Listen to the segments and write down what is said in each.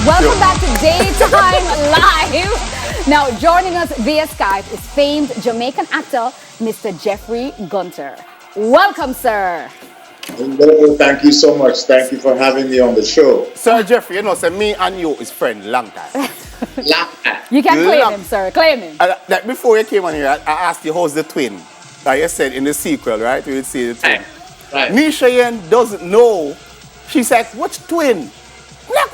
Welcome back to Daytime Live. Now, joining us via Skype is famed Jamaican actor, Mr. Jeffery Gunter. Welcome, sir. Hello, thank you so much. Thank you for having me on the show. Sir Jeffrey, you know, say me and you is friend long time. You can claim him, sir. Claim him. Like before you came on here, I asked you how's the twin. Like you said in the sequel, right? We would see the twin. Right. Nisha Yen doesn't know. She's like, which twin? Like,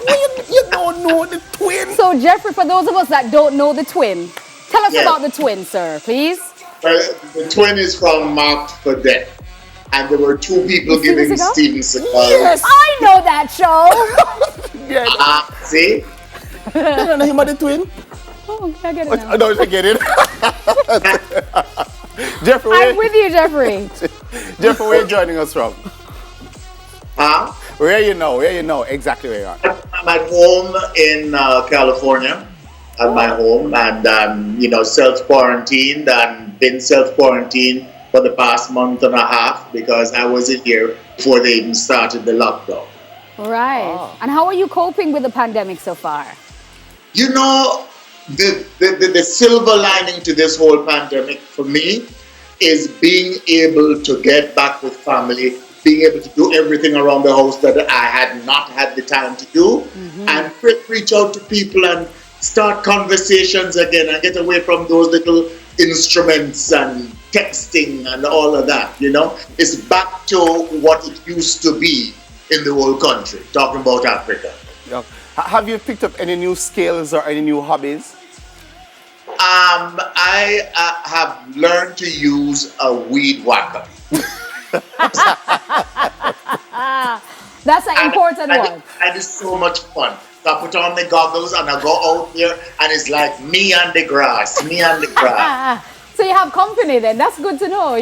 you don't know the twin. So, Jeffrey, for those of us that don't know the twin, tell us Yes. about the twin, sir, please. The twin is from Marked for Death. And there were two people Steven giving Seagal? Steven Seagal. Yes, I know that show. Yeah. See? You don't know him about the twin? Oh, I get it now. I don't get it. Jeffrey, I'm with you, Jeffrey. Jeffrey, where are you joining us from? Huh? Where you know exactly where you are. I'm at home in California. At my home. And, self-quarantined and been self-quarantined for the past month and a half because I wasn't here before they even started the lockdown. Right. Oh. And how are you coping with the pandemic so far? You know, the silver lining to this whole pandemic for me is being able to get back with family, being able to do everything around the house that I had not had the time to do, and reach out to people and start conversations again and get away from those little instruments and texting and all of that, It's back to what it used to be in the whole country, talking about Africa. Yeah. Have you picked up any new skills or any new hobbies? I have learned to use a weed whacker. That's an important one. And it's so much fun. So I put on the goggles and I go out there and it's like me and the grass, me and the grass. So you have company then. That's good to know,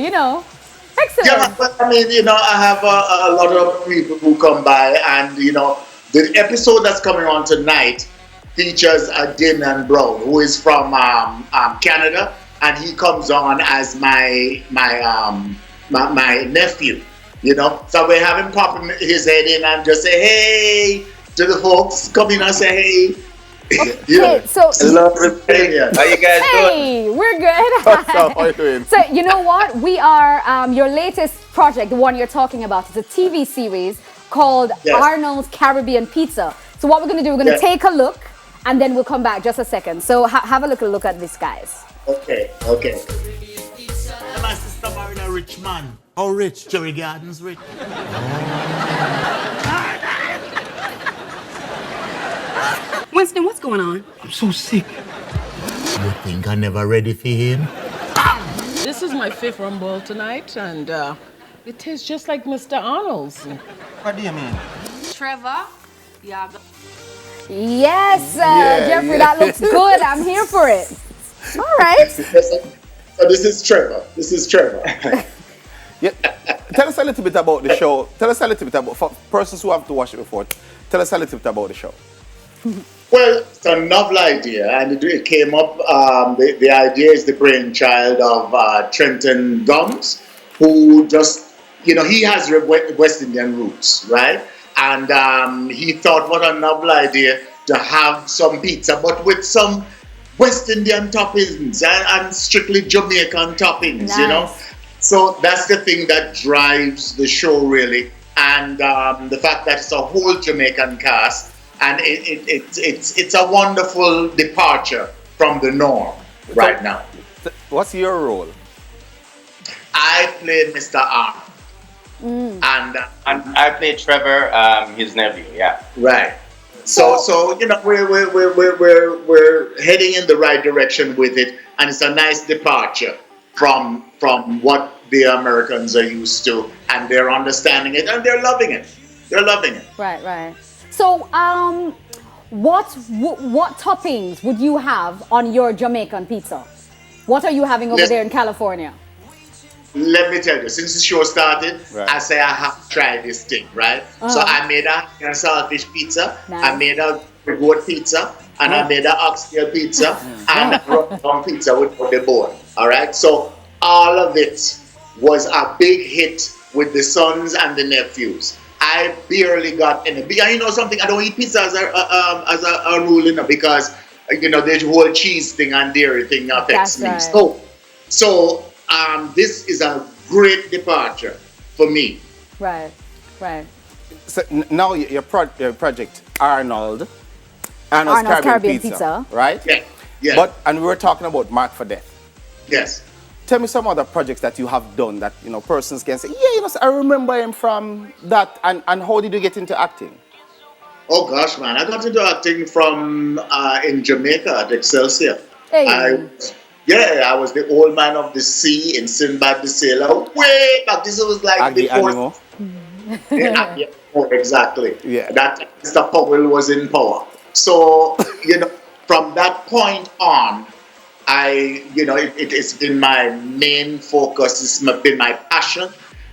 Excellent. Yeah, but I mean, I have a lot of people who come by and, the episode that's coming on tonight features Damien Brown, who is from Canada, and he comes on as my nephew, So we have him pop his head in and just say, hey, to the folks, come in and say, hey. Okay, so Hello, how you guys doing? hey, we're good. How are you doing? So you know what? We are your latest project, the one you're talking about. It's a TV series called Yes. Arnold's Caribbean Pizza. So what we're going to do, we're going to Yes. take a look, and then we'll come back just a second. So have a look at this, guys. Okay. My sister married a rich man. How rich? Cherry Gardens rich. Winston, what's going on? I'm so sick. You think I'm never ready for him? This is my fifth rumble tonight, and it tastes just like Mr. Arnold's. What do you mean? Trevor, yeah. Yes, Jeffrey, that looks good. I'm here for it. All right. So this is Trevor. Yeah. Tell us a little bit about the show. Tell us a little bit about, for persons who haven't watched it before, tell us a little bit about the show. Well, it's a novel idea, and it came up. The idea is the brainchild of Trenton Gums, who just, he has West Indian roots, right? And he thought, what a novel idea to have some pizza, but with some West Indian toppings and strictly Jamaican toppings, Nice. So that's the thing that drives the show, really, and the fact that it's a whole Jamaican cast. And it's a wonderful departure from the norm right now. What's your role? I play Mr. Arnold, and I play Trevor, his nephew. Yeah. right. So we're heading in the right direction with it, and it's a nice departure from what the Americans are used to, and they're understanding it and they're loving it. Right. So, what toppings would you have on your Jamaican pizza? What are you having over Yes. there in California? Let me tell you, since the show started, Right. I say I have to try this thing, right? So I made a saltfish pizza, I Nice. made a goat pizza, and I made a oxtail pizza, and a rotten pizza with the bone. All right? So all of it was a big hit with the sons and the nephews. I I barely got any. And you know something, I don't eat pizza as a rule, because the whole cheese thing and dairy thing affects That's me. right. So this is a great departure for me. Right. So now your project Arnold's Caribbean Pizza, Pizza. right? Yeah. And we were talking about Mark for Death. Yes. Tell me some other projects that you have done that persons can say, yeah, I remember him from that. And how did you get into acting? Oh gosh, man! I got into acting from in Jamaica at Excelsior. Hey. I was the old man of the sea in Sinbad the Sailor. Way back, this was like Aggie before. Animal. Exactly. Yeah. That Mr. Powell was in power. So from that point on, it's been my main focus. It's been my passion,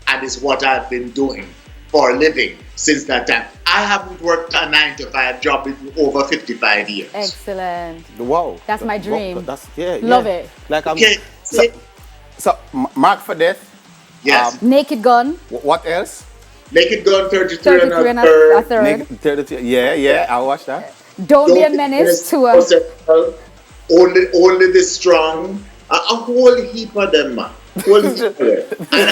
and it's what I've been doing for a living since that time. I haven't worked a 9-to-5 job in over 55 years. Excellent. Wow. That's my dream. That's Love it. Like Okay. So Mark for Death. Yes. Naked Gun. What else? Naked Gun 33 33 and and a a third. Naked 32. Yeah, I watched that. Don't Be a Menace to a... Only the Strong. A whole heap of them, man. Whole heap of them. And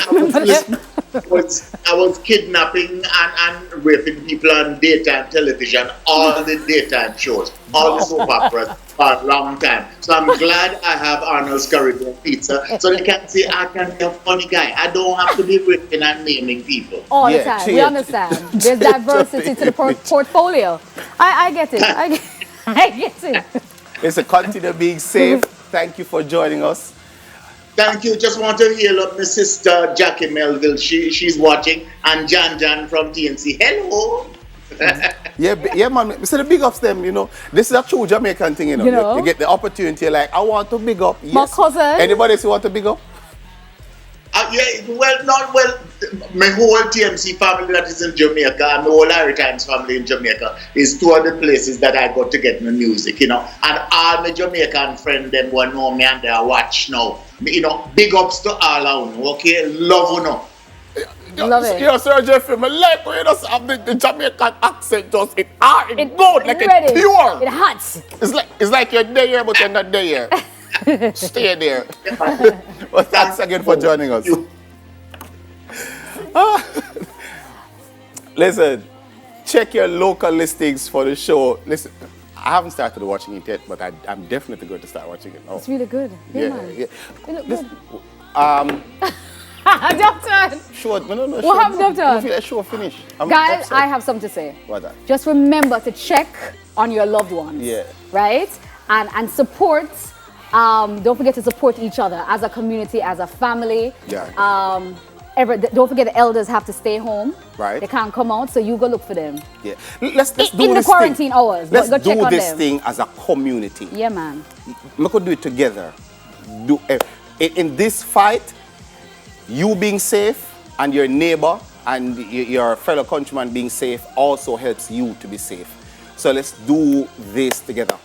I was kidnapping and raping people on daytime television, all the daytime shows, all the soap operas for a long time. So I'm glad I have Arnold's Caribbean Pizza, so they can say I can be a funny guy. I don't have to be raping and naming people. All the time. We understand. There's diversity to the portfolio. I get it. I get it. Listen, continue being safe. Thank you for joining us. Thank you. Just want to hail up my sister Jackie Melville. She's watching, and Jan from TNC. Hello. yeah, man. So the big ups them, This is a true Jamaican thing, You get the opportunity, like, I want to big up. Yes. My cousin. Anybody else who want to big up? My whole TMC family that is in Jamaica, and my whole Harry Times family in Jamaica is two of the places that I got to get my music, And all my Jamaican friends, them who know me and they watch now. Big ups to all of them, okay? Love you. Love it. Yeah, Sir Jeffrey, I like when you just have the Jamaican accent, just it good, like it's pure. It hot. It's like you're there, but you're not there. Stay there. Well, thanks again for joining us. Listen, check your local listings for the show. Listen, I haven't started watching it yet, but I'm definitely going to start watching it now. It's really good. Yeah, man. Yeah. It look good. Doctor. Sure, no. What happened, Doctor? That show finish. Guys, upset. I have something to say. What's that? Just remember to check on your loved ones. Yeah. Right? And support. Don't forget to support each other as a community, as a family. Yeah. Don't forget the elders have to stay home. Right. They can't come out, so you go look for them. Yeah. Let's do in this the quarantine hours. Let's go check do on this them. thing as a community. Yeah, man. We could do it together. In this fight, you being safe and your neighbor and your fellow countryman being safe also helps you to be safe. So let's do this together.